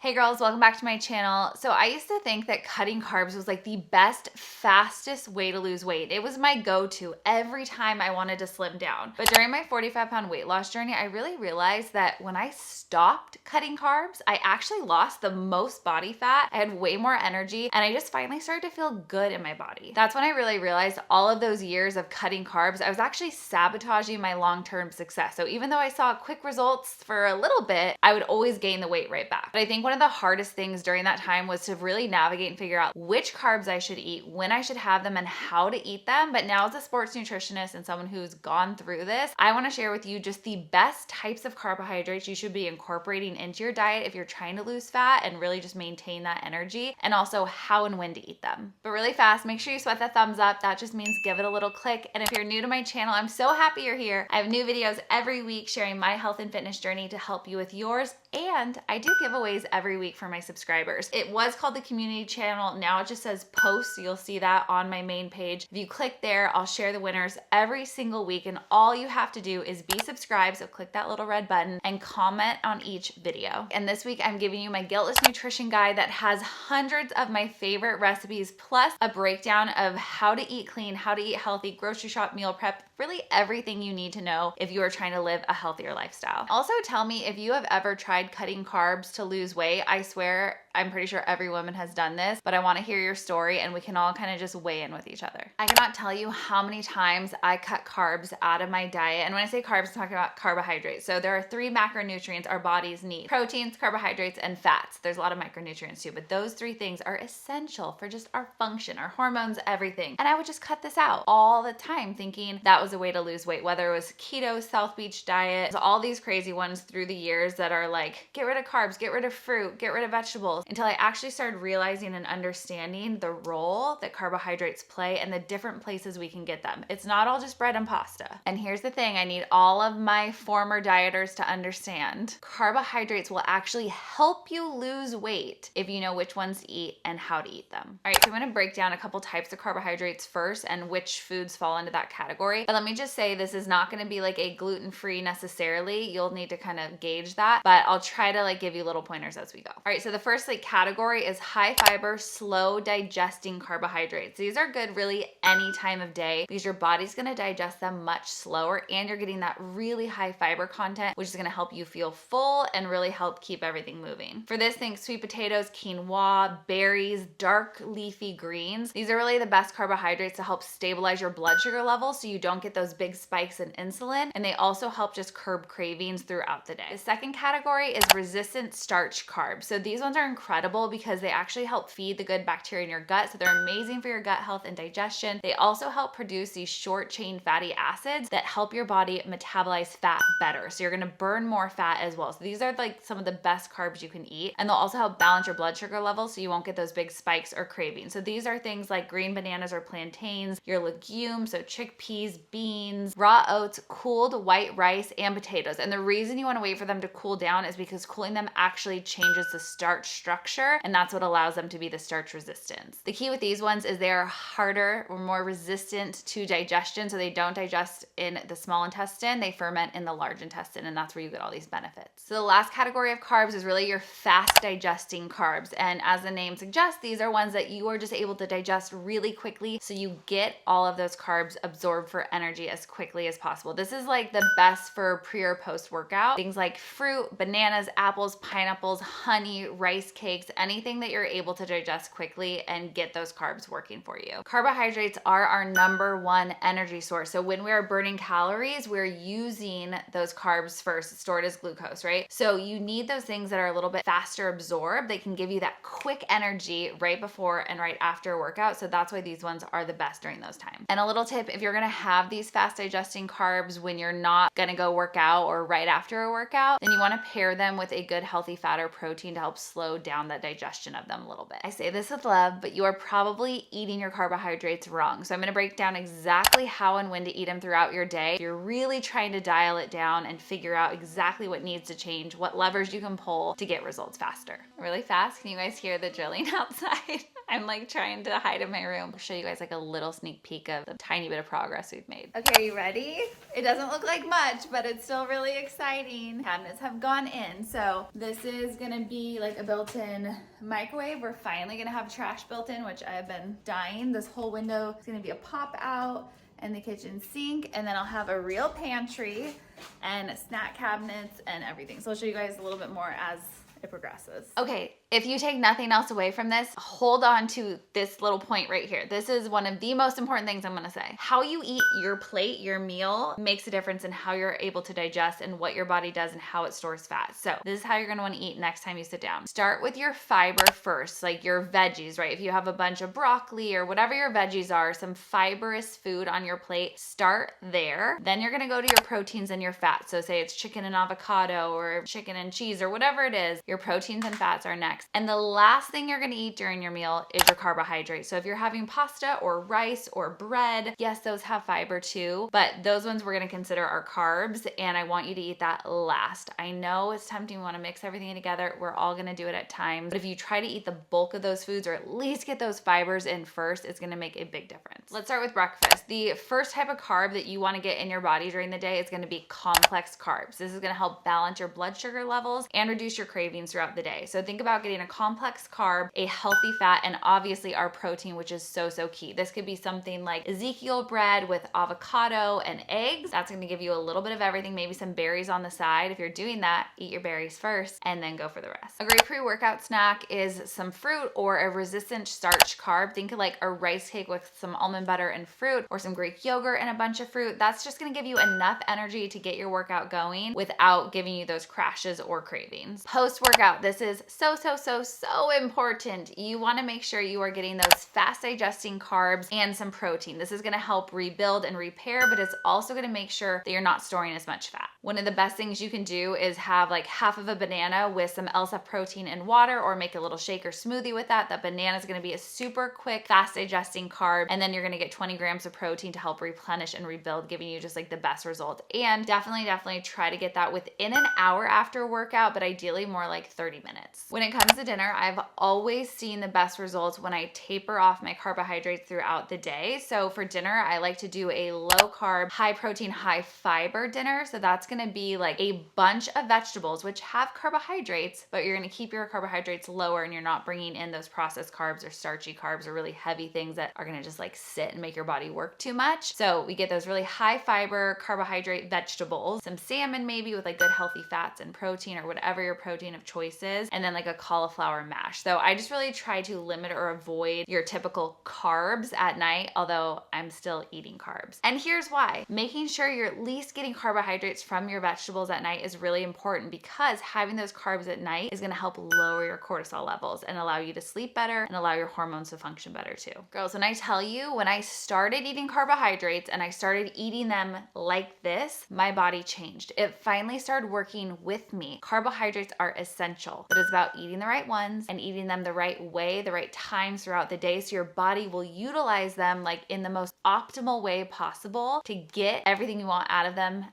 Hey girls, welcome back to my channel. So I used to think that cutting carbs was like the best, fastest way to lose weight. It was my go-to every time I wanted to slim down. But during my 45-pound weight loss journey, I really realized that when I stopped cutting carbs, I actually lost the most body fat. I had way more energy and I just finally started to feel good in my body. That's when I really realized all of those years of cutting carbs, I was actually sabotaging my long-term success. So even though I saw quick results for a little bit, I would always gain the weight right back. But I think one of the hardest things during that time was to really navigate and figure out which carbs I should eat, when I should have them, and how to eat them. But now as a sports nutritionist and someone who's gone through this, I want to share with you just the best types of carbohydrates you should be incorporating into your diet if you're trying to lose fat and really just maintain that energy, and also how and when to eat them. But really fast, make sure you sweat that thumbs up. That just means give it a little click. And if you're new to my channel, I'm so happy you're here. I have new videos every week sharing my health and fitness journey to help you with yours. And I do giveaways every week for my subscribers. It was called the community channel. Now it just says posts. So you'll see that on my main page. If you click there, I'll share the winners every single week. And all you have to do is be subscribed. So click that little red button and comment on each video. And this week I'm giving you my guiltless nutrition guide that has hundreds of my favorite recipes, plus a breakdown of how to eat clean, how to eat healthy, grocery shop, meal prep, really everything you need to know if you are trying to live a healthier lifestyle. Also, tell me if you have ever tried cutting carbs to lose weight. I swear, I'm pretty sure every woman has done this, but I want to hear your story and we can all kind of just weigh in with each other. I cannot tell you how many times I cut carbs out of my diet. And when I say carbs, I'm talking about carbohydrates. So there are 3 macronutrients our bodies need: proteins, carbohydrates, and fats. There's a lot of micronutrients too, but those 3 things are essential for just our function, our hormones, everything. And I would just cut this out all the time thinking that was a way to lose weight, whether it was keto, South Beach diet, all these crazy ones through the years that are like, get rid of carbs, get rid of fruit, get rid of vegetables, until I actually started realizing and understanding the role that carbohydrates play and the different places we can get them. It's not all just bread and pasta. And here's the thing I need all of my former dieters to understand. Carbohydrates will actually help you lose weight if you know which ones to eat and how to eat them. All right, so I'm gonna break down a couple types of carbohydrates first and which foods fall into that category. But let me just say, this is not gonna be like a gluten-free necessarily. You'll need to kind of gauge that, but I'll try to like give you little pointers as we go. All right, so the first like category is high fiber, slow digesting carbohydrates. These are good really any time of day because your body's gonna digest them much slower and you're getting that really high fiber content, which is gonna help you feel full and really help keep everything moving. For this, think sweet potatoes, quinoa, berries, dark leafy greens. These are really the best carbohydrates to help stabilize your blood sugar levels so you don't get those big spikes in insulin, and they also help just curb cravings throughout the day. The second category is resistant starch carbs. So these ones are incredible because they actually help feed the good bacteria in your gut, so they're amazing for your gut health and digestion. They also help produce these short chain fatty acids that help your body metabolize fat better, so you're gonna burn more fat as well. So these are like some of the best carbs you can eat, and they'll also help balance your blood sugar levels so you won't get those big spikes or cravings. So these are things like green bananas or plantains, your legumes, so chickpeas, beans, raw oats, cooled white rice, and potatoes. And the reason you want to wait for them to cool down is because cooling them actually changes the starch structure, and that's what allows them to be the starch resistance. The key with these ones is they are harder or more resistant to digestion, so they don't digest in the small intestine, they ferment in the large intestine, and that's where you get all these benefits. So the last category of carbs is really your fast digesting carbs, and as the name suggests, these are ones that you are just able to digest really quickly, so you get all of those carbs absorbed for energy as quickly as possible. This is like the best for pre or post workout. Things like fruit, bananas, apples, pineapples, honey, rice cakes, anything that you're able to digest quickly and get those carbs working for you. Carbohydrates are our #1 energy source. So when we are burning calories, we're using those carbs first, stored as glucose, right? So you need those things that are a little bit faster absorbed. They can give you that quick energy right before and right after a workout. So that's why these ones are the best during those times. And a little tip, if you're gonna have these fast digesting carbs when you're not gonna go work out or right after a workout, then you wanna pair them with a good healthy fat or protein to help slow down the digestion of them a little bit. I say this with love, but you are probably eating your carbohydrates wrong. So I'm gonna break down exactly how and when to eat them throughout your day. You're really trying to dial it down and figure out exactly what needs to change, what levers you can pull to get results faster. Really fast, can you guys hear the drilling outside? I'm like trying to hide in my room. I'll show you guys like a little sneak peek of the tiny bit of progress we've made. Okay, are you ready? It doesn't look like much, but it's still really exciting. Cabinets have gone in. So this is gonna be like a built-in microwave. We're finally gonna have trash built in, which I've been dying. This whole window is gonna be a pop out, and the kitchen sink, and then I'll have a real pantry and snack cabinets and everything. So I'll show you guys a little bit more as it progresses. Okay, if you take nothing else away from this, hold on to this little point right here. This is one of the most important things I'm gonna say. How you eat your plate, your meal, makes a difference in how you're able to digest and what your body does and how it stores fat. So this is how you're gonna wanna eat next time you sit down. Start with your fiber first, like your veggies, right? If you have a bunch of broccoli or whatever your veggies are, some fibrous food on your plate, start there. Then you're gonna go to your proteins and your fats. So say it's chicken and avocado or chicken and cheese or whatever it is, your proteins and fats are next. And the last thing you're gonna eat during your meal is your carbohydrates. So if you're having pasta or rice or bread, yes, those have fiber too, but those ones we're gonna consider our carbs, and I want you to eat that last. I know it's tempting, we wanna mix everything together. We're all gonna do it at times, but if you try to eat the bulk of those foods or at least get those fibers in first, it's gonna make a big difference. Let's start with breakfast. The first type of carb that you wanna get in your body during the day is gonna be complex carbs. This is gonna help balance your blood sugar levels and reduce your cravings throughout the day. So think about getting a complex carb, a healthy fat, and obviously our protein, which is so key. This could be something like Ezekiel bread with avocado and eggs. That's gonna give you a little bit of everything, maybe some berries on the side. If you're doing that, eat your berries first and then go for the rest. A great pre-workout snack is some fruit or a resistant starch carb. Think of like a rice cake with some almond butter and fruit, or some Greek yogurt and a bunch of fruit. That's just gonna give you enough energy to get your workout going without giving you those crashes or cravings. Post-workout, this is so important. You want to make sure you are getting those fast digesting carbs and some protein. This is going to help rebuild and repair, but it's also going to make sure that you're not storing as much fat. One of the best things you can do is have like half of a banana with some LSF protein and water, or make a little shake or smoothie with that. That banana is going to be a super quick, fast digesting carb, and then you're going to get 20 grams of protein to help replenish and rebuild, giving you just like the best result. And definitely try to get that within an hour after a workout, but ideally more like 30 minutes. When it comes to dinner, I've always seen the best results when I taper off my carbohydrates throughout the day. So for dinner, I like to do a low carb, high protein, high fiber dinner. So that's gonna be like a bunch of vegetables, which have carbohydrates, but you're gonna keep your carbohydrates lower and you're not bringing in those processed carbs or starchy carbs or really heavy things that are gonna just like sit and make your body work too much. So we get those really high fiber carbohydrate vegetables, some salmon maybe with like good healthy fats and protein or whatever your protein of choice is, and then like a cauliflower mash. So I just really try to limit or avoid your typical carbs at night, although I'm still eating carbs. And here's why. Making sure you're at least getting carbohydrates from your vegetables at night is really important, because having those carbs at night is gonna help lower your cortisol levels and allow you to sleep better and allow your hormones to function better too. Girls, when I tell you, when I started eating carbohydrates and I started eating them like this, my body changed. It finally started working with me. Carbohydrates are essential, but it's about eating the right ones and eating them the right way, the right times throughout the day, so your body will utilize them like in the most optimal way possible to get everything you want out of them.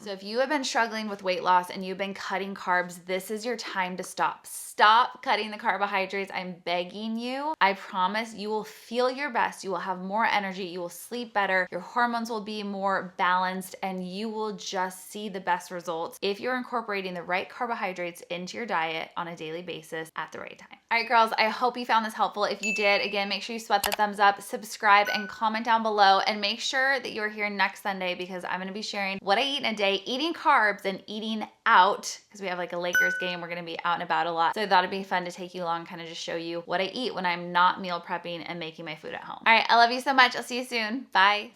So if you have been struggling with weight loss and you've been cutting carbs, this is your time to stop. Stop cutting the carbohydrates. I'm begging you. I promise you will feel your best. You will have more energy. You will sleep better. Your hormones will be more balanced, and you will just see the best results if you're incorporating the right carbohydrates into your diet on a daily basis at the right time. All right, girls, I hope you found this helpful. If you did, again, make sure you sweat the thumbs up, subscribe, and comment down below, and make sure that you're here next Sunday, because I'm going to be sharing what I eat in a day, eating carbs and eating out, because we have like a Lakers game. We're going to be out and about a lot. So I thought it'd be fun to take you along, kind of just show you what I eat when I'm not meal prepping and making my food at home. All right, I love you so much. I'll see you soon. Bye.